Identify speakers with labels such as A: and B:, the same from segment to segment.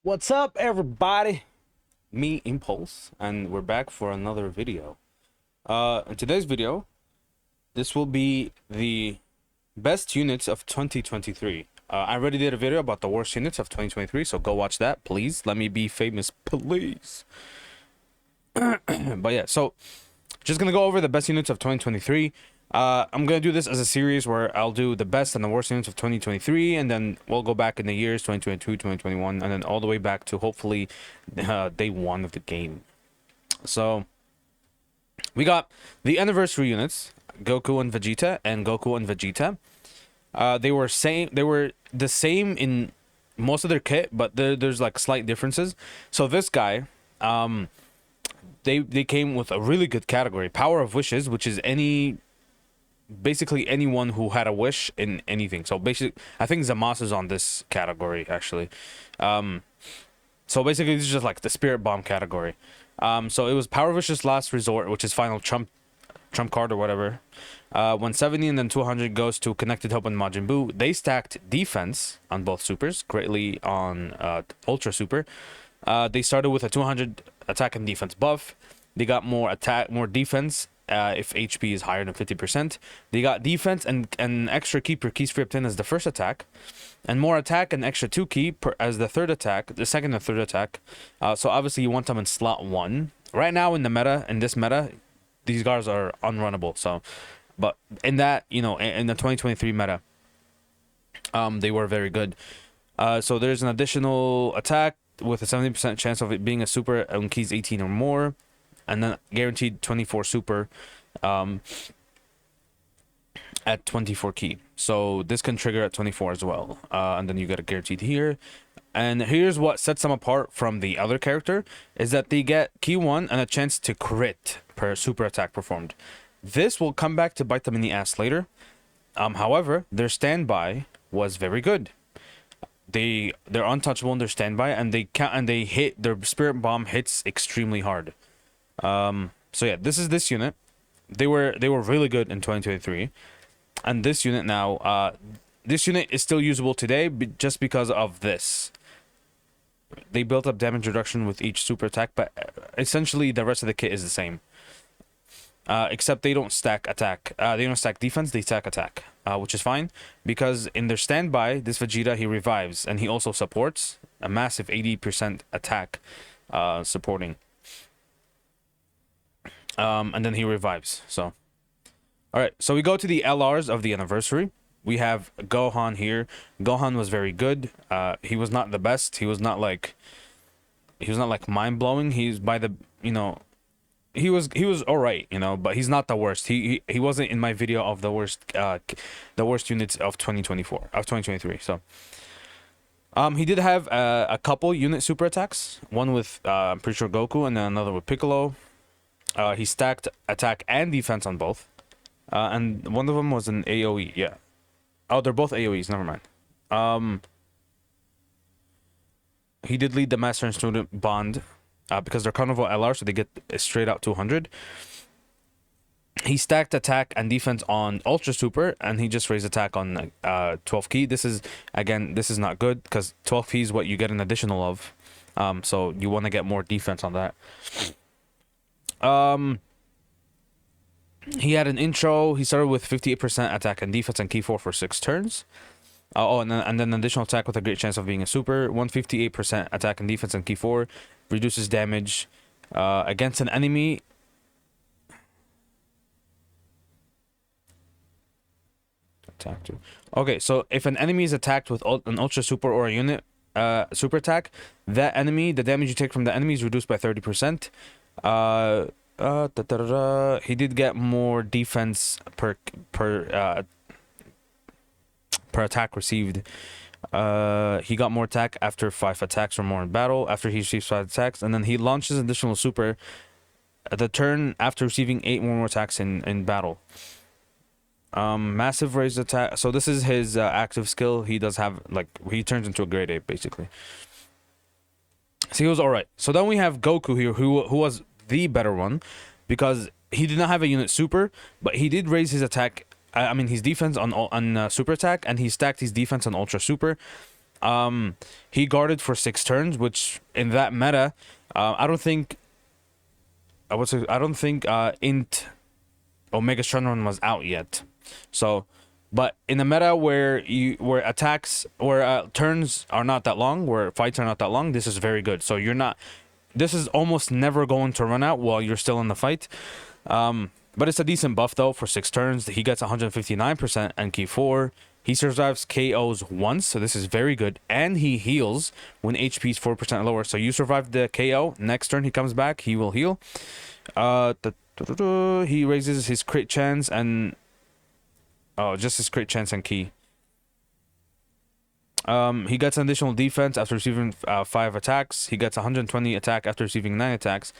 A: What's up, everybody? Me, Impulse, and we're back for another video. In today's video, this will be the best units of 2023. I already did a video about the worst units of 2023, so go watch that, please. Let me be famous, please. But yeah, so just gonna go over the best units of 2023. I'm gonna do this as a series where I'll do the best and the worst units of 2023, and then we'll go back in the years 2022, 2021, and then all the way back to hopefully day one of the game. So we got the anniversary units, Goku and Vegeta, and Goku and Vegeta. They were the same in most of their kit, but there's like slight differences. So this guy, they came with a really good category, Power of Wishes, which is basically anyone who had a wish in anything. So basically, I think Zamasu is on this category actually. So basically, this is just like the Spirit Bomb category. So it was Power of Wishes Last Resort, which is final trump card or whatever. 170 and then 200 goes to Connected Hope and Majin Buu. They stacked defense on both supers, greatly on Ultra Super. They started with a 200 attack and defense buff. They got more defense if HP is higher than 50%. They got defense and an extra key per key stripped in as the first attack, and more attack and extra 2 key as the third attack, the second and third attack. So obviously you want them in slot 1. Right now in this meta, these guys are unrunnable. So, but in that, in the 2023 meta, they were very good. So there's an additional attack with a 70% chance of it being a super on keys 18 or more, and then guaranteed 24 super at 24 key. So this can trigger at 24 as well. And then you get a guaranteed here. And here's what sets them apart from the other character, is that they get key 1 and a chance to crit per super attack performed. This will come back to bite them in the ass later. However, their standby was very good. They're untouchable in their standby, and they hit their Spirit Bomb hits extremely hard. So yeah, this is this unit. They were really good in 2023, and this unit now, this unit is still usable today, just because of this. They built up damage reduction with each super attack, but essentially the rest of the kit is the same. Except they don't stack attack. They don't stack defense. They stack attack, which is fine, because in their standby, this Vegeta, he revives, and he also supports a massive 80% attack, supporting. And then he revives. So, all right. So we go to the LRs of the anniversary. We have Gohan here. Gohan was very good. He was not the best. He was not like mind blowing. He's by the he was all right, but he's not the worst. He wasn't in my video of the worst units of 2023. So he did have a couple unit super attacks. One with I'm pretty sure Goku, and then another with Piccolo. He stacked attack and defense on both. And one of them was an AoE. Yeah. Oh, they're both AoEs. Never mind. He did lead the Master and Student Bond, because they're Carnival LR, so they get straight out 200. He stacked attack and defense on Ultra Super, and he just raised attack on 12 key. This is not good, because 12 key is what you get an additional of. So you want to get more defense on that. He had an intro. He started with 58% attack and defense and key 4 for 6 turns. And then an additional attack with a great chance of being a super. 158% attack and defense and key 4. Reduces damage against an enemy. Attack 2. Okay, so if an enemy is attacked with an Ultra Super or a unit super attack, the damage you take from the enemy is reduced by 30%. He did get more defense per attack received. He got more attack after 5 attacks or more in battle, after he receives 5 attacks, and then he launches additional super the turn after receiving 8 more attacks in battle. Massive raised attack. So this is his active skill. He does have, he turns into a grade 8 basically. So he was alright. So then we have Goku here, who was the better one, because he did not have a unit super, but he did raise his attack, his defense on super attack, and he stacked his defense on Ultra Super. He guarded for 6 turns, which in that meta, I don't think Int Omega Shenron was out yet. So, but in a meta where attacks where turns are not that long, where fights are not that long, this is very good. So you're not. This is almost never going to run out while you're still in the fight. But it's a decent buff though for 6 turns. He gets 159% and key 4. He survives KOs once, so this is very good. And he heals when HP is 4% lower. So you survive the KO. Next turn he comes back, he will heal. He raises his crit chance and just his crit chance and key. He gets an additional defense after receiving 5 attacks. He gets 120 attack after receiving 9 attacks.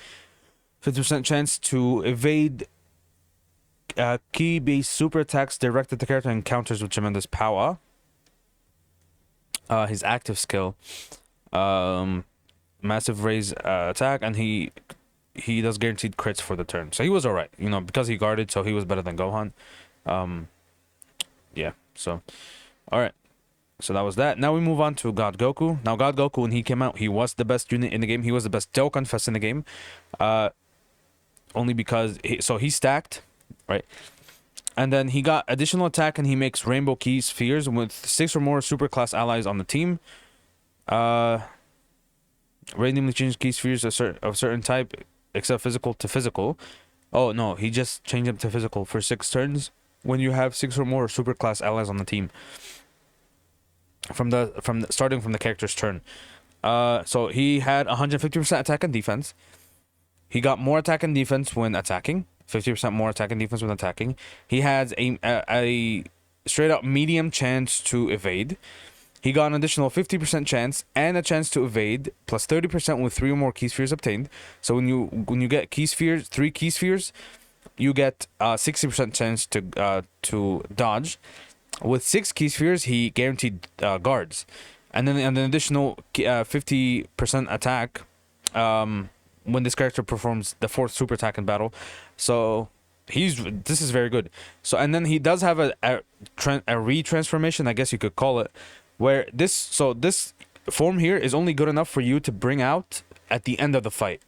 A: 50% chance to evade key-based super attacks directed to character encounters with tremendous power. His active skill, massive raise attack, and he does guaranteed crits for the turn. So he was alright, because he guarded, so he was better than Gohan. Yeah, so alright. So that was that. Now we move on to God Goku. Now God Goku, when he came out, he was the best unit in the game. He was the best Dokkan Fest in the game. Only because he stacked, right? And then he got additional attack and he makes rainbow key spheres with 6 or more super class allies on the team. Randomly change key spheres of certain type, except physical to physical. Oh no, he just changed them to physical for 6 turns when you have 6 or more super class allies on the team. Starting from the character's turn. So he had 150% attack and defense. He got more attack and defense when attacking. 50% more attack and defense when attacking. He has a straight up medium chance to evade. He got an additional 50% chance and a chance to evade, plus 30% with 3 or more key spheres obtained. So when you get 3 key spheres, you get 60% chance to dodge. With 6 key spheres, he guaranteed guards, and then an additional 50% attack when this character performs the 4th super attack in battle. So this is very good. So and then he does have a retransformation, I guess you could call it, where this form here is only good enough for you to bring out at the end of the fight,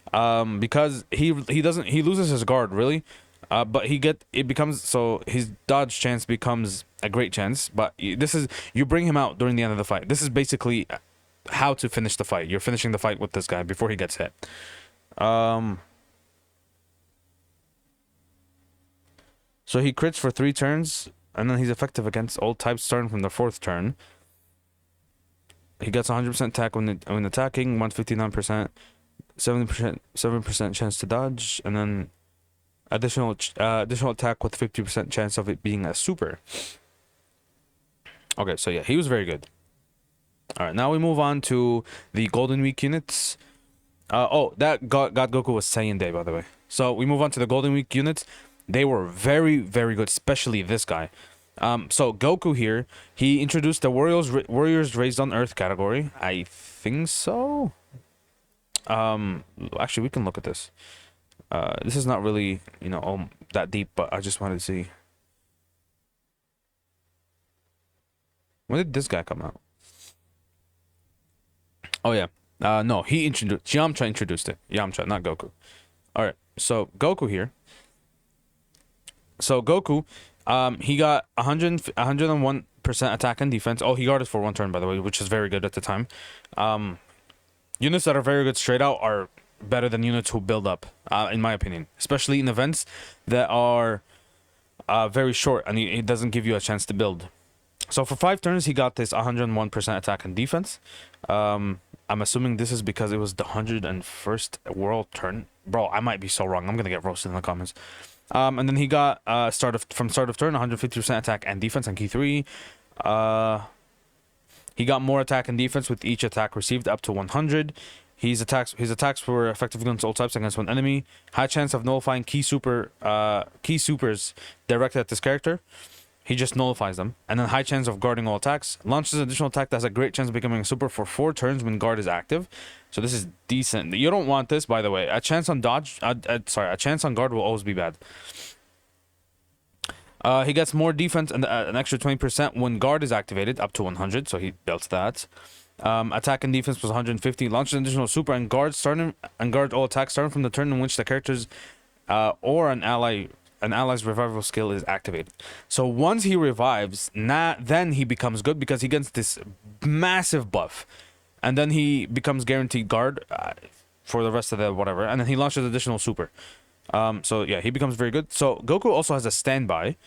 A: because he loses his guard really. But his dodge chance becomes a great chance. But you bring him out during the end of the fight. This is basically how to finish the fight. You're finishing the fight with this guy before he gets hit. So he crits for 3 turns, and then he's effective against all types starting from the 4th turn. He gets 100% attack when attacking, 159%, 7% chance to dodge, and then additional attack with 50% chance of it being a super. Okay, so yeah, he was very good. All right, now we move on to the Golden Week units. That God Goku was Saiyan Day, by the way. So we move on to the Golden Week units. They were very, very good, especially this guy. So Goku here, he introduced the Warriors Raised on Earth category. I think so. Actually, we can look at this. This is not really, that deep, but I just wanted to see. When did this guy come out? Oh, yeah. No, Yamcha introduced it. Yamcha, not Goku. All right, so Goku here. So Goku, he got 101% attack and defense. Oh, he guarded for 1 turn, by the way, which is very good at the time. Units that are very good straight out are better than units who build up, in my opinion, especially in events that are very short and it doesn't give you a chance to build. So for 5 turns, he got this 101% attack and defense. I'm assuming this is because it was the 101st world turn. Bro, I might be so wrong. I'm gonna get roasted in the comments. And then he got start of turn 150% attack and defense on key 3. He got more attack and defense with each attack received up to 100. His attacks were effective against all types against one enemy. High chance of nullifying key supers directed at this character. He just nullifies them. And then high chance of guarding all attacks. Launches an additional attack that has a great chance of becoming a super for 4 turns when guard is active. So this is decent. You don't want this, by the way. A chance on dodge, a chance on guard will always be bad. He gets more defense and an extra 20% when guard is activated, up to 100. So he built that. Attack and defense was 150. Launches an additional super and guard all attacks starting from the turn in which the character's or an ally's revival skill is activated. So once he revives, then he becomes good because he gets this massive buff, and then he becomes guaranteed guard for the rest of the whatever, and then he launches additional super. So yeah, he becomes very good. So Goku also has a standby.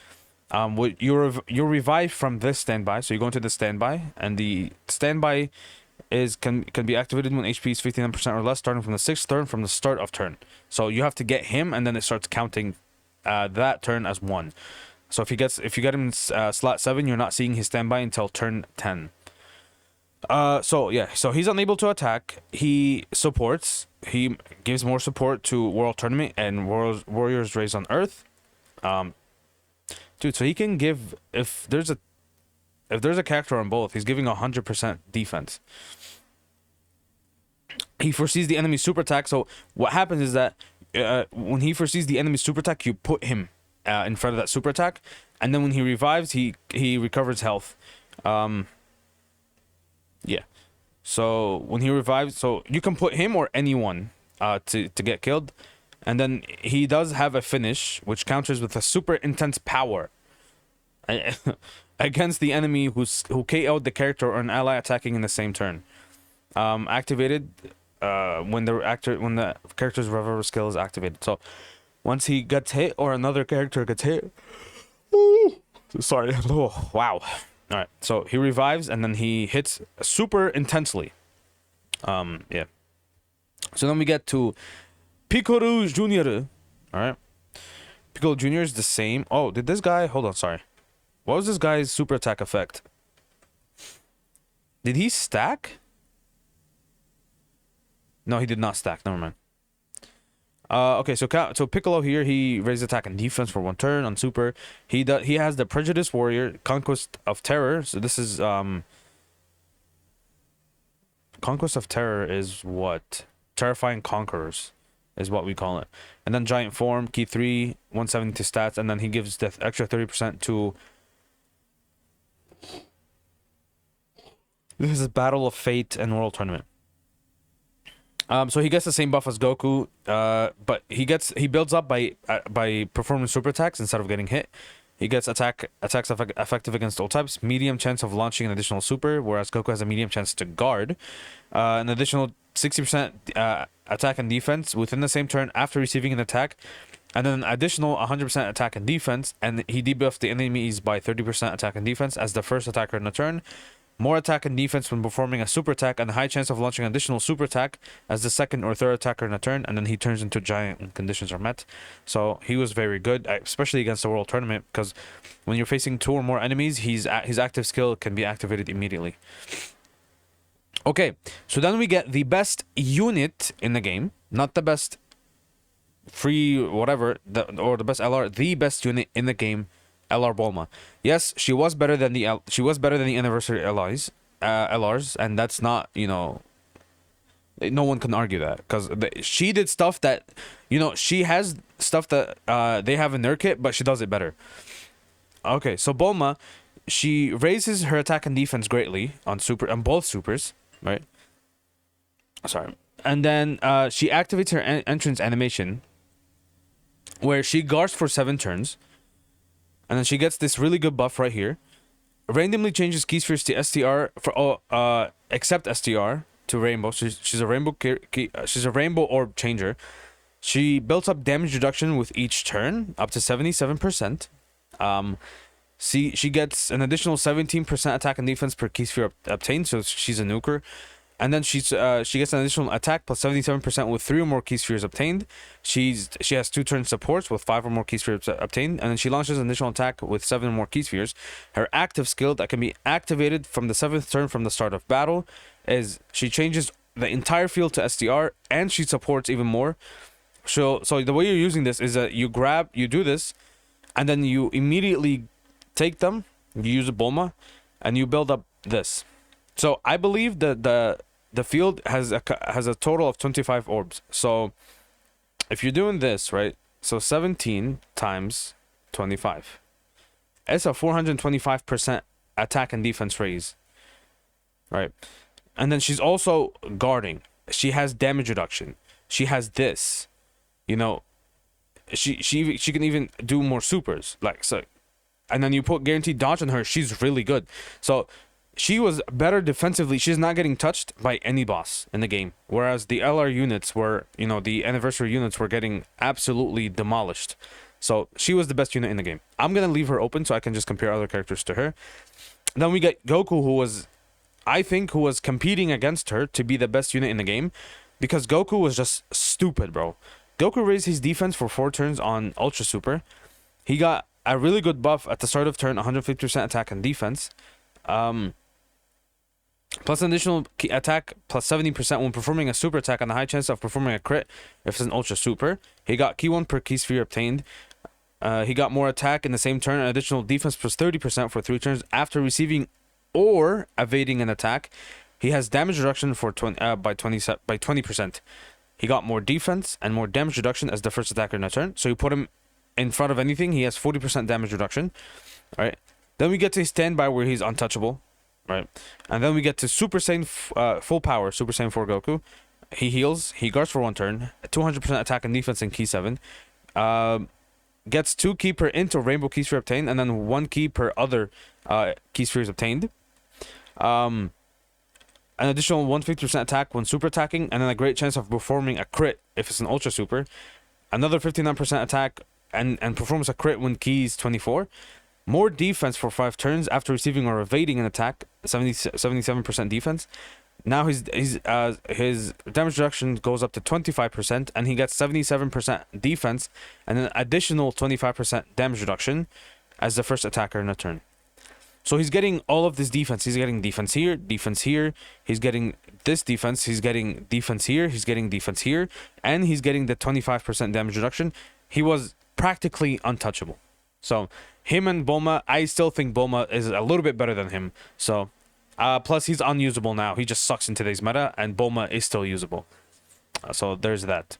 A: You're revived from this standby, so you go into the standby, and the standby can be activated when HP is 59% or less, starting from the 6th turn from the start of turn. So you have to get him, and then it starts counting that turn as 1. So if you get him in slot 7, you're not seeing his standby until turn 10. So yeah, so he's unable to attack. He supports. He gives more support to World Tournament and Warriors Raised on Earth. Dude, so he can give if there's a character on both, he's giving 100% defense. He foresees the enemy's super attack. So what happens is that when he foresees the enemy's super attack, you put him in front of that super attack, and then when he revives, he recovers health. Yeah. So when he revives, so you can put him or anyone to get killed. And then he does have a finish, which counters with a super intense power against the enemy who KO'd the character or an ally attacking in the same turn. Activated when the character's revival skill is activated. So once he gets hit or another character gets hit, sorry, oh, wow. All right, so he revives and then he hits super intensely. Yeah. So then we get to Piccolo Jr. Alright. Piccolo Jr. is the same. Oh, did this guy... Hold on, sorry. What was this guy's super attack effect? Did he stack? No, he did not stack. Never mind. Okay, so Piccolo here, he raises attack and defense for 1 turn on super. He has the Prejudice Warrior, Conquest of Terror. So this is... Conquest of Terror is what? Terrifying Conquerors is what we call it. And then Giant Form, key 3, 170 to stats, and then he gives the extra 30% to... This is Battle of Fate and World Tournament. So he gets the same buff as Goku, but he builds up by performing super attacks instead of getting hit. He gets attacks effective against all types, medium chance of launching an additional super, whereas Goku has a medium chance to guard. An additional 60% attack and defense within the same turn after receiving an attack, and then an additional 100% attack and defense, and he debuffs the enemies by 30% attack and defense as the first attacker in the turn. More attack and defense when performing a super attack, and a high chance of launching an additional super attack as the second or third attacker in a turn, and then he turns into giant when conditions are met. So he was very good, especially against the World Tournament, because when you're facing 2 or more enemies, his active skill can be activated immediately. Okay, so then we get the best unit in the game, not the best free whatever, or the best LR, the best unit in the game, LR Bulma. Yes, she was better than the anniversary LRs, and that's not, no one can argue that, because she did stuff that, she has stuff that they have in their kit, but she does it better. Okay, so Bulma, she raises her attack and defense greatly on both supers, right? Sorry. And then she activates her entrance animation, where she guards for 7 turns. And then she gets this really good buff right here. Randomly changes key spheres to STR except STR to rainbow. She's a rainbow she's a rainbow orb changer. She builds up damage reduction with each turn up to 77%. She gets an additional 17% attack and defense per key sphere obtained, so she's a nuker. And then she gets an additional attack plus 77% with 3 or more key spheres obtained. She has 2 turn supports with 5 or more key spheres obtained, and then she launches an additional attack with 7 or more key spheres. Her active skill that can be activated from the 7th turn from the start of battle is she changes the entire field to SDR, and she supports even more. So the way you're using this is that you do this, and then you immediately take them. You use a Bulma, and you build up this. So I believe that the field has a total of 25 orbs. So if you're doing this, right? So 17 times 25. It's a 425% attack and defense raise, right? And then she's also guarding. She has damage reduction. She has this, you know. She can even do more supers, like so. And then you put guaranteed dodge on her. She's really good. So she was better defensively. She's not getting touched by any boss in the game. Whereas the LR units were, you know, the anniversary units were getting absolutely demolished. So she was the best unit in the game. I'm going to leave her open so I can just compare other characters to her. Then we get Goku, who was, I think, who was competing against her to be the best unit in the game. Because Goku was just stupid, bro. Goku raised his defense for 4 turns on Ultra Super. He got a really good buff at the start of turn, 150% attack and defense. Plus an additional attack plus 70% when performing a super attack on the high chance of performing a crit if it's an ultra super. He got key 1 per key sphere obtained. He got more attack in the same turn, an additional defense plus 30% for 3 turns after receiving or evading an attack. He has damage reduction for 20%. He got more defense and more damage reduction as the first attacker in a turn. So you put him in front of anything, he has 40% damage reduction. All right. Then we get to standby where he's untouchable. Right, and then we get to Super Saiyan full power, Super Saiyan 4 Goku. He heals, he guards for 1 turn, 200% attack and defense in key 7. Gets 2 key per into rainbow key sphere obtained, and then 1 key per other key spheres obtained. An additional 150% attack when super attacking, and then a great chance of performing a crit if it's an ultra super. Another 59% attack and performs a crit when keys 24. More defense for 5 turns after receiving or evading an attack, 77% defense. Now his damage reduction goes up to 25%, and he gets 77% defense and an additional 25% damage reduction as the first attacker in a turn. So he's getting all of this defense. He's getting defense here, defense here. He's getting this defense. He's getting defense here. He's getting defense here, and he's getting the 25% damage reduction. He was practically untouchable. So him and Bulma, I still think Bulma is a little bit better than him. So, plus he's unusable now. He just sucks in today's meta, and Bulma is still usable. So there's that.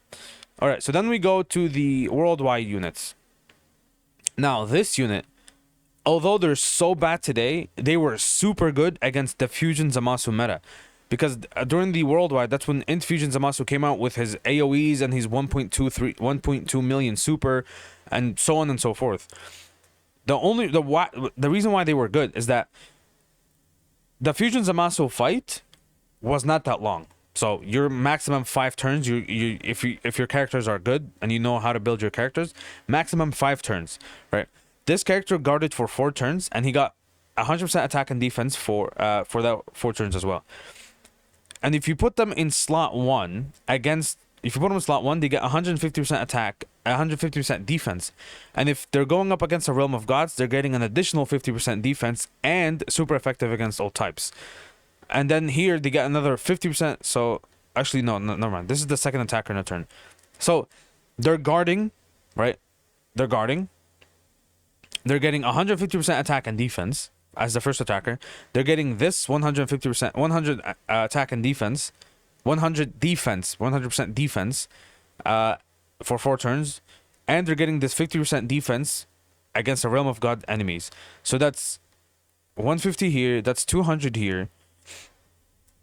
A: All right, so then we go to the worldwide units. Now this unit, although they're so bad today, they were super good against the Fusion Zamasu meta. Because during the worldwide, that's when Infusion Zamasu came out with his AoEs and his 1.2 million super, and so on and so forth. The reason why they were good is that the Fusion Zamasu fight was not that long. So your maximum 5 turns. If your characters are good and you know how to build your characters, maximum 5 turns, right? This character guarded for 4 turns, and he got 100% attack and defense for that 4 turns as well. And if you put them in slot 1 against, if you put them in slot 1, they get 150% attack, 150% defense. And if they're going up against a Realm of Gods, they're getting an additional 50% defense and super effective against all types. And then here they get another 50%. So actually, no, never mind. This is the second attacker in a turn. So they're guarding, right? They're guarding. They're getting 150% attack and defense as the first attacker. They're getting this 150%, 100 attack and defense, 100 defense, 100% defense for 4 turns. And they're getting this 50% defense against a Realm of God enemies. So that's 150 here, that's 200 here,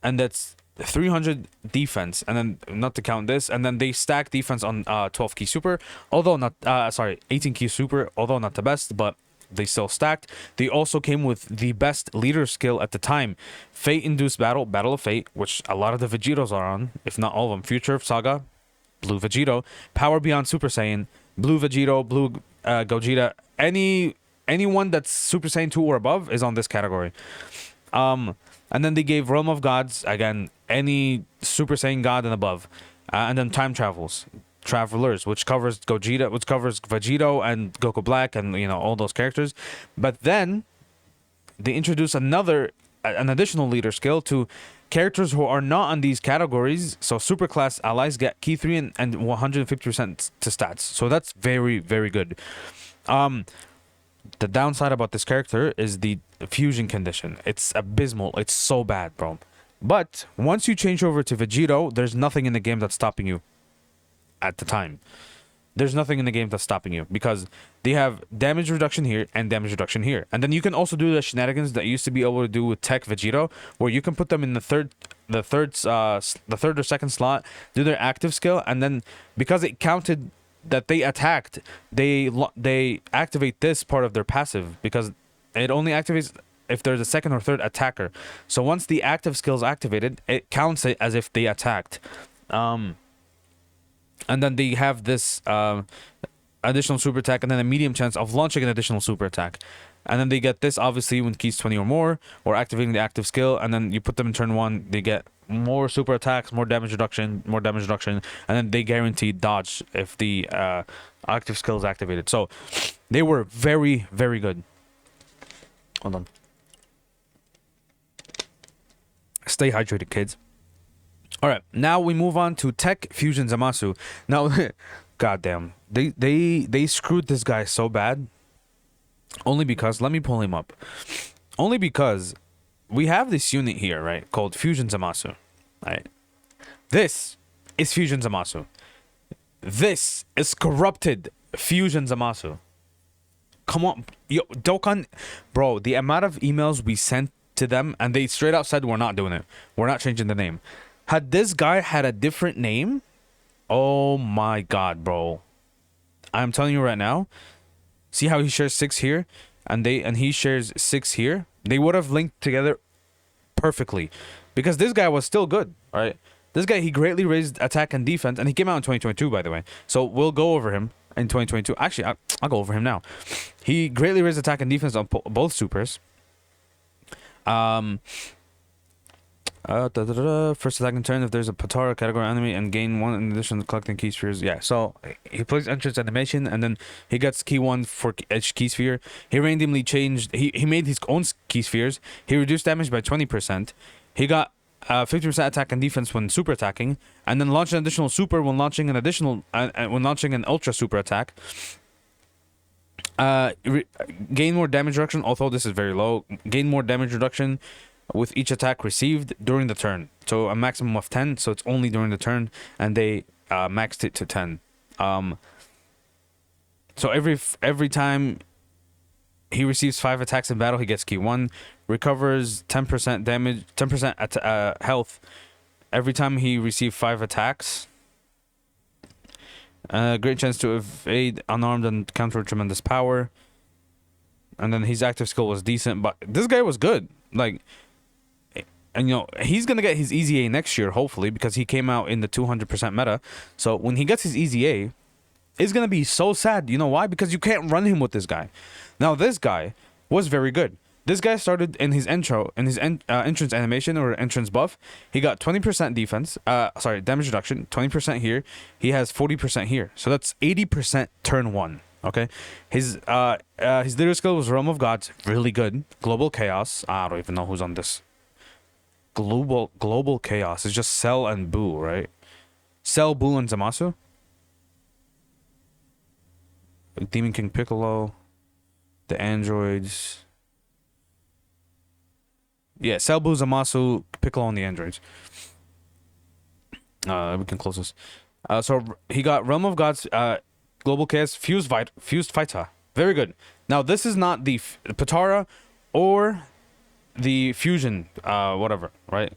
A: and that's 300 defense, and then not to count this, and then they stack defense on 12 key super, although not 18 key super, although not the best, but they still stacked. They also came with the best leader skill at the time, Fate Induced Battle, Battle of Fate, which a lot of the Vegetos are on, if not all of them. Future of Saga, Blue Vegito, Power Beyond Super Saiyan, Blue Vegito, Blue Gogeta, anyone that's Super Saiyan 2 or above is on this category. And then they gave Realm of Gods, again, any Super Saiyan God and above. And then Time Travelers, which covers Gogeta, which covers Vegito and Goku Black and, you know, all those characters. But then they introduce an additional leader skill to characters who are not on these categories. So super class allies get key 3 and 150% to stats. So that's very, very good. The downside about this character is the fusion condition. It's abysmal. It's so bad, bro. But once you change over to Vegito, there's nothing in the game that's stopping you at the time. there's nothing in the game that's stopping you because they have damage reduction here and damage reduction here. And then you can also do the shenanigans that you used to be able to do with Tech Vegito, where you can put them in the third or second slot, do their active skill, and then because it counted that they attacked, they activate this part of their passive because it only activates if there's a second or third attacker. So once the active skill is activated, it counts it as if they attacked. And then they have this additional super attack and then a medium chance of launching an additional super attack. And then they get this obviously when keys 20 or more, or activating the active skill, and then you put them in turn 1, they get more super attacks, more damage reduction, and then they guarantee dodge if the active skill is activated. So they were very, very good. Hold on. Stay hydrated, kids. All right, now we move on to Tech Fusion Zamasu. Now, goddamn, they screwed this guy so bad. Only because, let me pull him up. Only because we have this unit here, right, called Fusion Zamasu. Right. This is Fusion Zamasu. This is corrupted Fusion Zamasu. Come on, yo, Dokkan, bro. The amount of emails we sent to them, and they straight out said we're not doing it. We're not changing the name. Had this guy had a different name, oh my god, bro. I'm telling you right now. See how he shares 6 here, and he shares 6 here. They would have linked together perfectly, because this guy was still good, right? This guy, he greatly raised attack and defense, and he came out in 2022, by the way. So we'll go over him in 2022. Actually, I'll go over him now. He greatly raised attack and defense on both supers. First attack in turn if there's a Patara category enemy and gain 1 in addition to collecting key spheres. Yeah, so he plays entrance animation and then he gets key 1 for each key sphere. He randomly changed, he made his own key spheres. He reduced damage by 20%. He got 50% attack and defense when super attacking, and then launched an additional super when launching an an ultra super attack. Gain more damage reduction, although this is very low. Gain more damage reduction with each attack received during the turn, so a maximum of 10, so it's only during the turn, and they maxed it to 10. So every time he receives 5 attacks in battle, he gets key 1, recovers 10% damage, 10% health every time he receives 5 attacks. Great chance to evade unarmed and counter tremendous power. And then his active skill was decent, but this guy was good. Like, and you know, he's gonna get his easy A next year, hopefully, because he came out in the 200% meta. So when he gets his easy A, it's gonna be so sad. You know why? Because you can't run him with this guy. Now this guy was very good. This guy started in his entrance animation or entrance buff. He got 20% defense. Damage reduction. 20% here. He has 40% here. So that's 80% turn 1. Okay, his leader skill was Realm of Gods, really good. Global Chaos. I don't even know who's on this. Global Chaos is just Cell and Boo, right? Cell, Boo, and Zamasu. Demon King Piccolo, the androids. Yeah, Cell, Boo, Zamasu, Piccolo, and the androids. We can close this. So he got Realm of Gods, Global Chaos, Fused Fighter. Very good. Now this is not the Patara or the Fusion, whatever, right?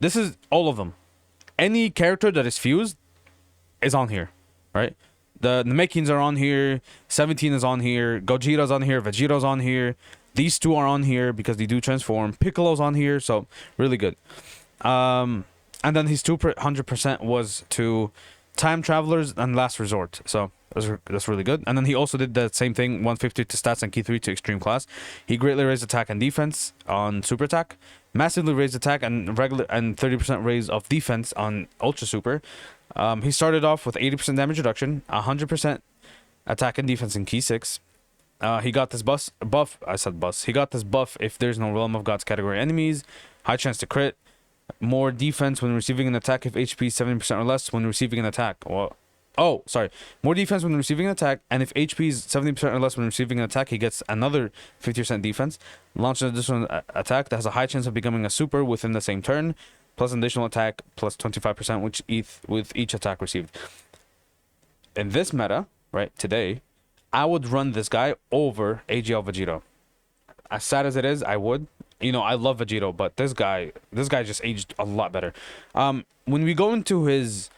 A: This is all of them. Any character that is fused is on here, right? The Namekians are on here. 17 is on here. Gogeta's on here. Vegeta's on here. These 2 are on here because they do transform. Piccolo's on here, so really good. And then his 200% was to Time Travelers and Last Resort, so that's really good. And then he also did the same thing, 150 to stats and key 3 to extreme class. He greatly raised attack and defense on super attack, massively raised attack and regular, and 30% raise of defense on ultra super. He started off with 80% damage reduction, 100% attack and defense in key 6. He got this buff. He got this buff if there's no Realm of Gods category enemies. High chance to crit. More defense when receiving an attack if HP is 70% or less when receiving an attack. Well, more defense when receiving an attack, and if HP is 70% or less when receiving an attack, he gets another 50% defense. Launch an additional attack that has a high chance of becoming a super within the same turn, plus an additional attack plus 25% with each attack received. In this meta, right, today, I would run this guy over AGL Vegito. As sad as it is, I would. You know, I love Vegito, but this guy just aged a lot better. When we go into his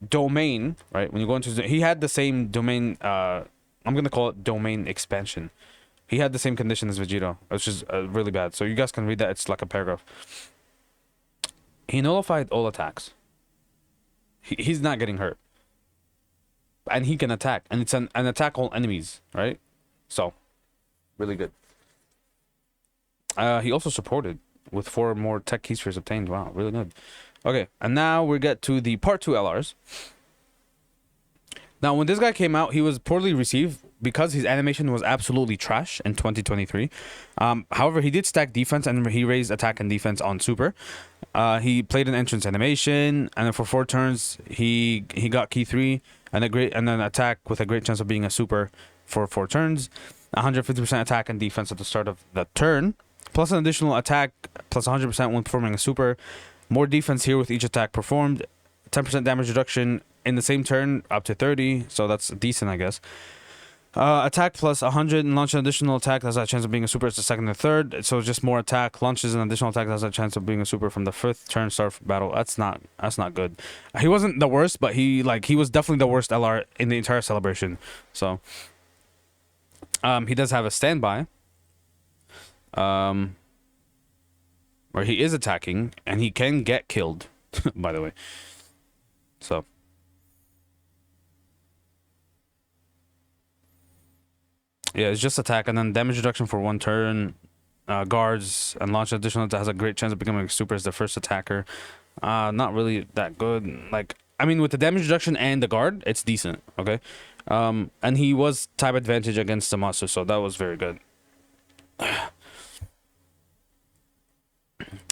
A: domain, right? When you go into he had the same domain. I'm gonna call it domain expansion. He had the same condition as Vegito, which is really bad. So you guys can read that. It's like a paragraph. He nullified all attacks. He's not getting hurt, and he can attack, and it's an attack all enemies, right? So, really good. He also supported with 4 more tech key spheres obtained. Wow, really good. Okay, and now we get to the part 2 LRs. Now, when this guy came out, he was poorly received because his animation was absolutely trash in 2023. However, he did stack defense and he raised attack and defense on super. He played an entrance animation, and then for 4 turns, he got key 3 and then attack with a great chance of being a super for 4 turns. 150% attack and defense at the start of the turn, plus an additional attack, plus 100% when performing a super. More defense here with each attack performed. 10% damage reduction in the same turn up to 30, so that's decent, I guess. Attack plus 100 and launch an additional attack that has a chance of being a super. It's the second and third, so just more attack. Launches an additional attack that has a chance of being a super from the 5th turn start battle. That's not good. He wasn't the worst, but he was definitely the worst LR in the entire celebration. So he does have a standby. Where he is attacking and he can get killed, by the way. So yeah, it's just attack and then damage reduction for 1 turn. Guards and launch additional that has a great chance of becoming a super as the first attacker. Not really that good. Like, I mean, with the damage reduction and the guard, it's decent. Okay. And he was type advantage against the monster, so that was very good.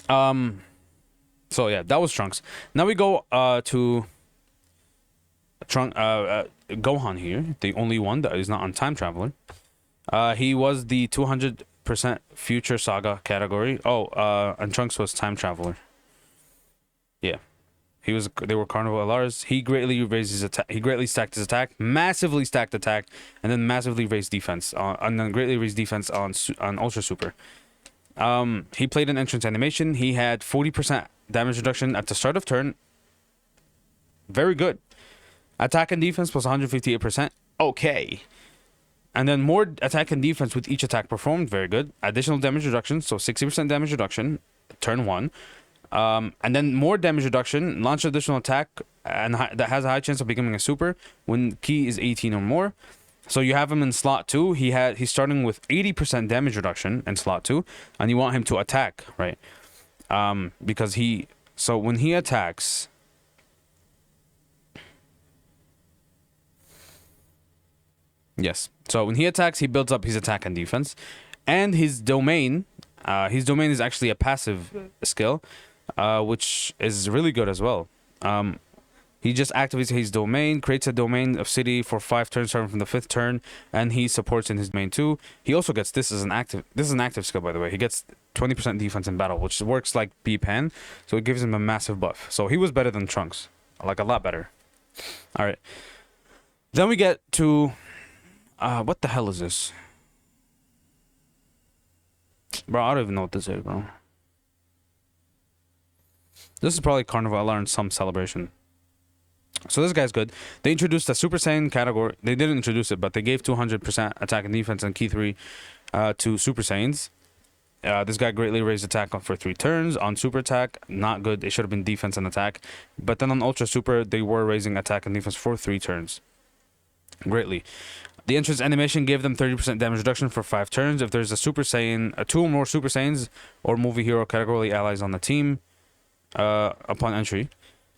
A: So yeah, that was Trunks. Now we go to Gohan here, the only one that is not on Time Traveler. He was the 200% Future Saga category. And Trunks was Time Traveler. Yeah. They were Carnival LRs. He greatly raised his attack. He greatly stacked his attack, massively stacked attack, and then massively raised defense. And then greatly raised defense on Ultra Super. He played an entrance animation. He had 40% damage reduction at the start of turn. Very good. Attack and defense plus 158%. Okay. And then more attack and defense with each attack performed. Very good. Additional damage reduction. So 60% damage reduction. Turn 1. And then more damage reduction. Launch additional attack. And that has a high chance of becoming a super when key is 18 or more. So you have him in slot 2. He's starting with 80% damage reduction in slot 2. And you want him to attack, right? Because so when he attacks, yes. So when he attacks, he builds up his attack and defense. And his domain is actually a passive skill, which is really good as well. He just activates his domain, creates a domain of city for 5 turns starting from the 5th turn, and he supports in his domain too. He also gets this is an active skill, by the way. He gets 20% defense in battle, which works like B-Pan, so it gives him a massive buff. So he was better than Trunks, like a lot better. All right. Then we get to what the hell is this? Bro, I don't even know what this is, bro. This is probably Carnival LR in some celebration. So this guy's good. They introduced a Super Saiyan category. They didn't introduce it, but they gave 200% attack and defense and key 3 to Super Saiyans. This guy greatly raised attack for 3 turns. On Super Attack, not good. It should have been defense and attack. But then on Ultra Super, they were raising attack and defense for 3 turns. Greatly. The entrance animation gave them 30% damage reduction for 5 turns. If there's a Super Saiyan, 2 or more Super Saiyans or movie hero category allies on the team upon entry.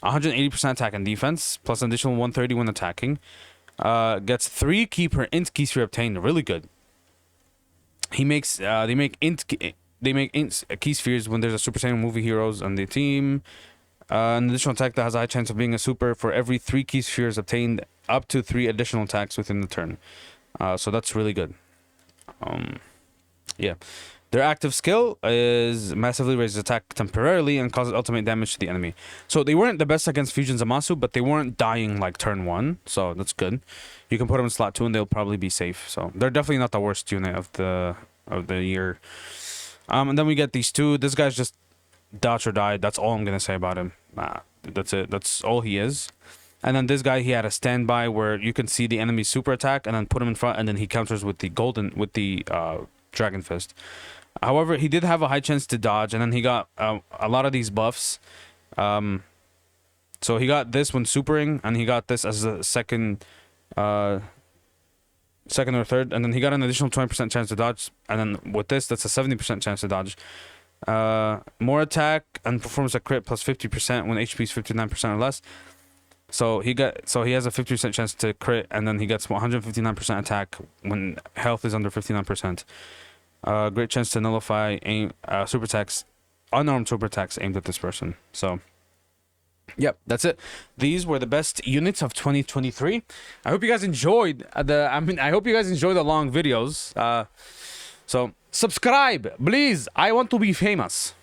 A: 180% attack and defense, plus an additional 130 when attacking. Gets 3 key per int key sphere obtained. Really good. They make int key spheres when there's a Super Saiyan movie heroes on the team. An additional attack that has a high chance of being a super for every 3 key spheres obtained, up to 3 additional attacks within the turn. So that's really good. Yeah. Their active skill is massively raises attack temporarily and causes ultimate damage to the enemy. So they weren't the best against Fusion Zamasu, but they weren't dying like turn 1, so that's good. You can put them in slot 2 and they'll probably be safe. So they're definitely not the worst unit of the year. And then we get these two. This guy's just dodge or die. That's all I'm gonna say about him. That's it. That's all he is. And then this guy, he had a standby where you can see the enemy's super attack and then put him in front, and then he counters with the Dragon Fist. However, he did have a high chance to dodge, and then he got a lot of these buffs. So he got this when supering, and he got this as a second or third, and then he got an additional 20% chance to dodge, and then with this, that's a 70% chance to dodge. More attack and performs a crit plus 50% when HP is 59% or less. So he has a 50% chance to crit, and then he gets 159% attack when health is under 59%. Great chance to nullify super attacks, unarmed super attacks aimed at this person. So, yep, that's it. These were the best units of 2023. I hope you guys enjoyed I hope you guys enjoy the long videos. So subscribe, please. I want to be famous.